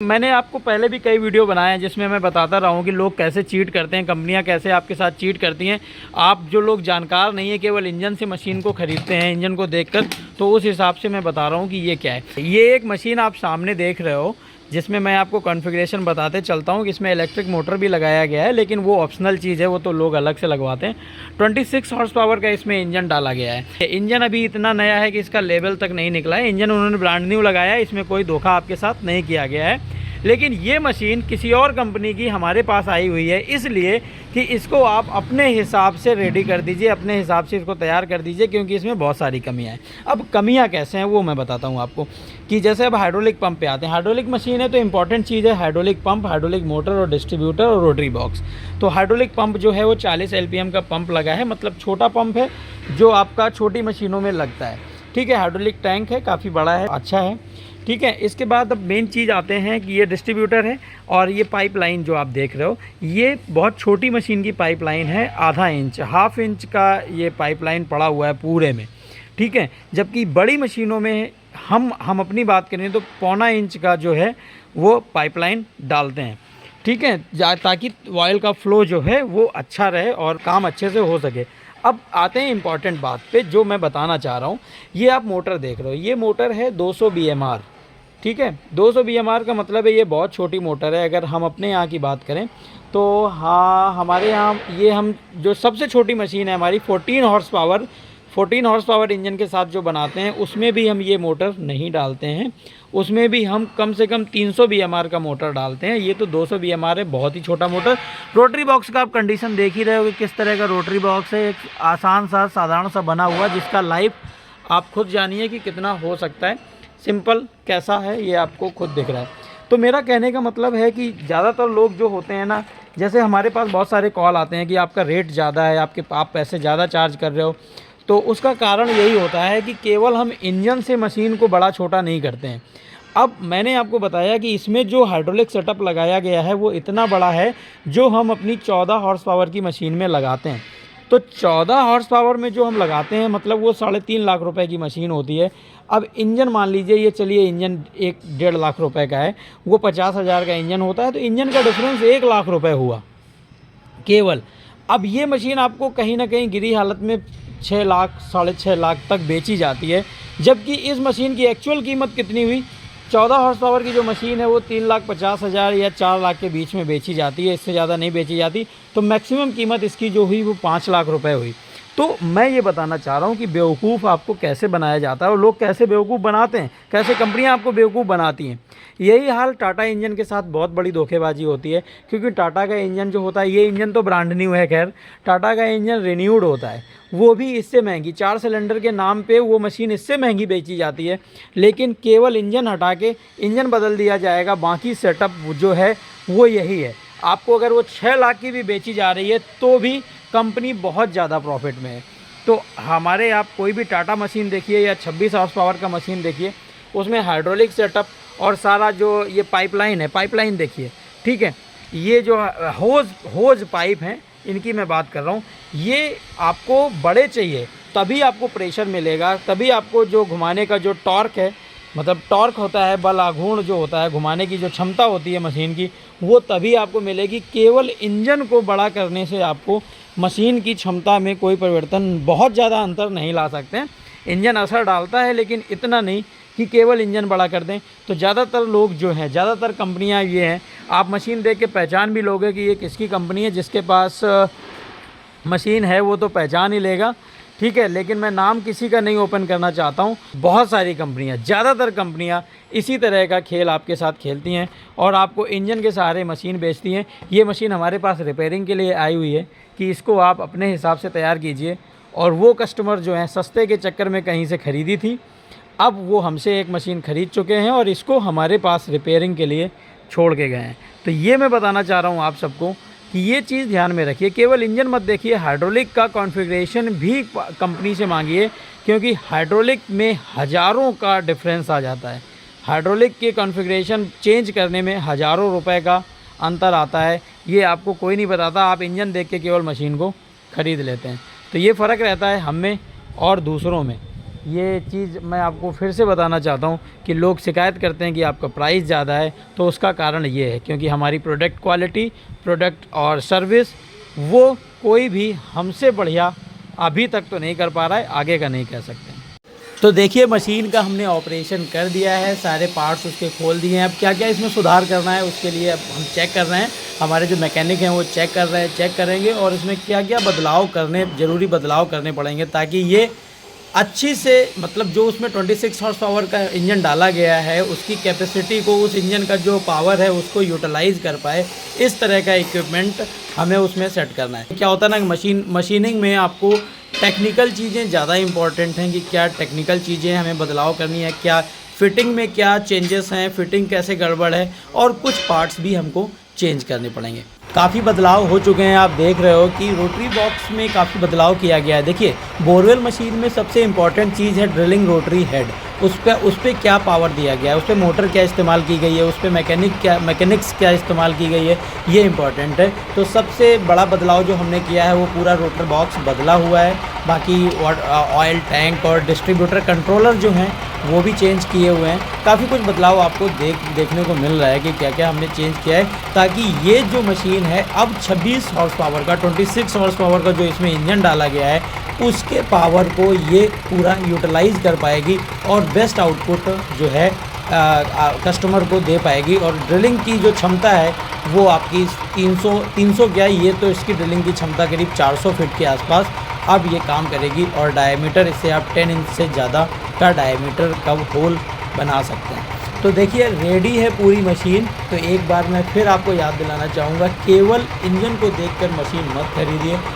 मैंने आपको पहले भी कई वीडियो बनाए हैं जिसमें मैं बताता रहा हूँ कि लोग कैसे चीट करते हैं, कंपनियाँ कैसे आपके साथ चीट करती हैं। आप जो लोग जानकार नहीं है, केवल इंजन से मशीन को ख़रीदते हैं इंजन को देखकर, तो उस हिसाब से मैं बता रहा हूँ कि ये क्या है। ये एक मशीन आप सामने देख रहे हो जिसमें मैं आपको कॉन्फ़िगरेशन बताते चलता हूँ कि इसमें इलेक्ट्रिक मोटर भी लगाया गया है, लेकिन वो ऑप्शनल चीज़ है, वो तो लोग अलग से लगवाते हैं। 26 हॉर्स पावर का इसमें इंजन डाला गया है। इंजन अभी इतना नया है कि इसका लेवल तक नहीं निकला है। इंजन उन्होंने ब्रांड न्यू लगाया है, इसमें कोई धोखा आपके साथ नहीं किया गया है। लेकिन ये मशीन किसी और कंपनी की हमारे पास आई हुई है, इसलिए कि इसको आप अपने हिसाब से रेडी कर दीजिए, अपने हिसाब से इसको तैयार कर दीजिए, क्योंकि इसमें बहुत सारी कमियां हैं। अब कमियां कैसे हैं वो मैं बताता हूं आपको। कि जैसे अब हाइड्रोलिक पंप पे आते हैं, हाइड्रोलिक मशीन है तो इंपॉर्टेंट चीज़ है हाइड्रोलिक पंप, हाइड्रोलिक मोटर और डिस्ट्रीब्यूटर और रोटरी बॉक्स। तो हाइड्रोलिक पंप जो है वो 40 LPM का पंप लगा है, मतलब छोटा पंप है जो आपका छोटी मशीनों में लगता है। ठीक है, हाइड्रोलिक टैंक है, काफ़ी बड़ा है, अच्छा है। ठीक है, इसके बाद अब मेन चीज़ आते हैं कि ये डिस्ट्रीब्यूटर है और ये पाइपलाइन जो आप देख रहे हो, ये बहुत छोटी मशीन की पाइपलाइन है, आधा इंच, हाफ इंच का ये पाइपलाइन पड़ा हुआ है पूरे में। ठीक है, जबकि बड़ी मशीनों में हम अपनी बात करें तो पौना इंच का जो है वो पाइपलाइन डालते हैं। ठीक है, ताकि ऑयल का फ्लो जो है वो अच्छा रहे और काम अच्छे से हो सके। अब आते हैं इम्पॉर्टेंट बात पे जो मैं बताना चाह रहा हूँ। ये आप मोटर देख रहे हो, ये मोटर है 200 BMR। ठीक है, 200 BMR का मतलब है ये बहुत छोटी मोटर है। अगर हम अपने यहाँ की बात करें तो हाँ, हमारे यहाँ ये हम जो सबसे छोटी मशीन है हमारी 14 हॉर्स पावर इंजन के साथ जो बनाते हैं उसमें भी हम ये मोटर नहीं डालते हैं। उसमें भी हम कम से कम 300 BMR का मोटर डालते हैं। ये तो 200 BMR है, बहुत ही छोटा मोटर। रोटरी बॉक्स का आप कंडीशन देख ही रहे हो कि किस तरह का रोटरी बॉक्स है, एक आसान सा साधारण सा बना हुआ, जिसका लाइफ आप खुद जानिए कि कितना हो सकता है। सिंपल कैसा है ये आपको खुद दिख रहा है। तो मेरा कहने का मतलब है कि ज़्यादातर लोग जो होते हैं ना, जैसे हमारे पास बहुत सारे कॉल आते हैं कि आपका रेट ज़्यादा है, आप पैसे ज़्यादा चार्ज कर रहे हो, तो उसका कारण यही होता है कि केवल हम इंजन से मशीन को बड़ा छोटा नहीं करते हैं। अब मैंने आपको बताया कि इसमें जो हाइड्रोलिक सेटअप लगाया गया है वो इतना बड़ा है जो हम अपनी 14 हॉर्स पावर की मशीन में लगाते हैं। तो 14 हॉर्स पावर में जो हम लगाते हैं, मतलब वो 3.5 लाख रुपए की मशीन होती है। अब इंजन मान लीजिए, ये चलिए इंजन 1-1.5 लाख रुपए का है, वो 50,000 का इंजन होता है, तो इंजन का डिफरेंस 1 लाख रुपए हुआ केवल। अब ये मशीन आपको कहीं ना कहीं गिरी हालत में 6 लाख 6.5 लाख तक बेची जाती है, जबकि इस मशीन की एक्चुअल कीमत कितनी हुई? 14 हॉर्स पावर की जो मशीन है वो 3,50,000 या 4 लाख के बीच में बेची जाती है, इससे ज़्यादा नहीं बेची जाती। तो मैक्सिमम कीमत इसकी जो हुई वो 5 लाख रुपए हुई। तो मैं ये बताना चाह रहा हूँ कि बेवकूफ़ आपको कैसे बनाया जाता है और लोग कैसे बेवकूफ़ बनाते हैं, कैसे कंपनियाँ आपको बेवकूफ़ बनाती हैं। यही हाल टाटा इंजन के साथ बहुत बड़ी धोखेबाजी होती है, क्योंकि टाटा का इंजन जो होता है, ये इंजन तो ब्रांड न्यू है, खैर टाटा का इंजन रिन्यूड होता है, वो भी इससे महंगी, 4 सिलेंडर के नाम पे वो मशीन इससे महंगी बेची जाती है। लेकिन केवल इंजन हटा के इंजन बदल दिया जाएगा, बाकी सेटअप जो है वो यही है। आपको अगर वो 6 लाख की भी बेची जा रही है तो भी कंपनी बहुत ज़्यादा प्रॉफिट में है। तो हमारे आप कोई भी टाटा मशीन देखिए या 26 हॉर्स पावर का मशीन देखिए, उसमें हाइड्रोलिक सेटअप और सारा जो ये पाइपलाइन है, पाइपलाइन देखिए। ठीक है, ये जो होज पाइप हैं इनकी मैं बात कर रहा हूँ, ये आपको बड़े चाहिए तभी आपको प्रेशर मिलेगा, तभी आपको जो घुमाने का जो टॉर्क है, मतलब टॉर्क होता है, बल आघूर्ण जो होता है, घुमाने की जो क्षमता होती है मशीन की, वो तभी आपको मिलेगी। केवल इंजन को बड़ा करने से आपको मशीन की क्षमता में कोई परिवर्तन, बहुत ज़्यादा अंतर नहीं ला सकते हैं। इंजन असर डालता है लेकिन इतना नहीं कि केवल इंजन बड़ा कर दें। तो ज़्यादातर लोग जो हैं, ज़्यादातर कंपनियां ये हैं, आप मशीन देख के पहचान भी लोगे कि ये किसकी कंपनी है। जिसके पास मशीन है वो तो पहचान ही लेगा। ठीक है, लेकिन मैं नाम किसी का नहीं ओपन करना चाहता हूँ। बहुत सारी कंपनियाँ, ज़्यादातर कंपनियाँ इसी तरह का खेल आपके साथ खेलती हैं और आपको इंजन के सहारे मशीन बेचती हैं। ये मशीन हमारे पास रिपेयरिंग के लिए आई हुई है कि इसको आप अपने हिसाब से तैयार कीजिए। और वो कस्टमर जो हैं सस्ते के चक्कर में कहीं से ख़रीदी थी, अब वो हमसे एक मशीन ख़रीद चुके हैं और इसको हमारे पास रिपेयरिंग के लिए छोड़ के गए हैं। तो ये मैं बताना चाह रहा हूँ आप सबको कि ये चीज़ ध्यान में रखिए। केवल इंजन मत देखिए, हाइड्रोलिक का कॉन्फ़िगरेशन भी कंपनी से मांगिए, क्योंकि हाइड्रोलिक में हज़ारों का डिफरेंस आ जाता है। हाइड्रोलिक के कॉन्फ़िगरेशन चेंज करने में हज़ारों रुपए का अंतर आता है। ये आपको कोई नहीं बताता, आप इंजन देख के केवल मशीन को ख़रीद लेते हैं। तो ये फ़र्क रहता है हम में और दूसरों में। ये चीज़ मैं आपको फिर से बताना चाहता हूँ कि लोग शिकायत करते हैं कि आपका प्राइस ज़्यादा है, तो उसका कारण ये है क्योंकि हमारी प्रोडक्ट क्वालिटी, प्रोडक्ट और सर्विस वो कोई भी हमसे बढ़िया अभी तक तो नहीं कर पा रहा है, आगे का नहीं कह सकते। तो देखिए मशीन का हमने ऑपरेशन कर दिया है, सारे पार्ट्स उसके खोल दिए हैं। अब क्या क्या इसमें सुधार करना है उसके लिए अब हम चेक कर रहे हैं, हमारे जो मैकेनिक हैं वो चेक कर रहे हैं, चेक करेंगे और इसमें क्या क्या बदलाव करने, ज़रूरी बदलाव करने पड़ेंगे ताकि ये अच्छी से, मतलब जो उसमें 26 हॉर्स पावर का इंजन डाला गया है उसकी कैपेसिटी को, उस इंजन का जो पावर है उसको यूटिलाइज़ कर पाए, इस तरह का इक्विपमेंट हमें उसमें सेट करना है। क्या होता है ना मशीनिंग में आपको टेक्निकल चीज़ें ज़्यादा इंपॉर्टेंट हैं कि क्या टेक्निकल चीज़ें हमें बदलाव करनी है, क्या फिटिंग में क्या चेंजेस हैं, फिटिंग कैसे गड़बड़ है, और कुछ पार्ट्स भी हमको चेंज करने पड़ेंगे। काफ़ी बदलाव हो चुके हैं, आप देख रहे हो कि रोटरी बॉक्स में काफ़ी बदलाव किया गया है। देखिए बोरवेल मशीन में सबसे इम्पॉर्टेंट चीज़ है ड्रिलिंग रोटरी हेड, उस पर क्या पावर दिया गया है, उस पर मोटर क्या इस्तेमाल की गई है, उस पर मैकेनिक्स क्या इस्तेमाल की गई है, ये इंपॉर्टेंट है। तो सबसे बड़ा बदलाव जो हमने किया है वो पूरा रोटर बॉक्स बदला हुआ है। बाकी ऑयल टैंक और डिस्ट्रीब्यूटर कंट्रोलर जो हैं वो भी चेंज किए हुए हैं। काफ़ी कुछ बदलाव आपको देखने को मिल रहा है कि क्या क्या हमने चेंज किया है ताकि ये जो मशीन है अब 26 हॉर्स पावर का, 26 हॉर्स पावर का जो इसमें इंजन डाला गया है उसके पावर को ये पूरा यूटिलाइज़ कर पाएगी और बेस्ट आउटपुट जो है कस्टमर को दे पाएगी। और ड्रिलिंग की जो क्षमता है वो आपकी 300 क्या, ये तो इसकी ड्रिलिंग की क्षमता करीब 400 फीट के आसपास अब ये काम करेगी। और डायमीटर इससे आप 10 इंच से ज़्यादा का डायमीटर का होल बना सकते हैं। तो देखिए रेडी है पूरी मशीन। तो एक बार मैं फिर आपको याद दिलाना चाहूँगा, केवल इंजन को देखकर मशीन मत खरीदिए।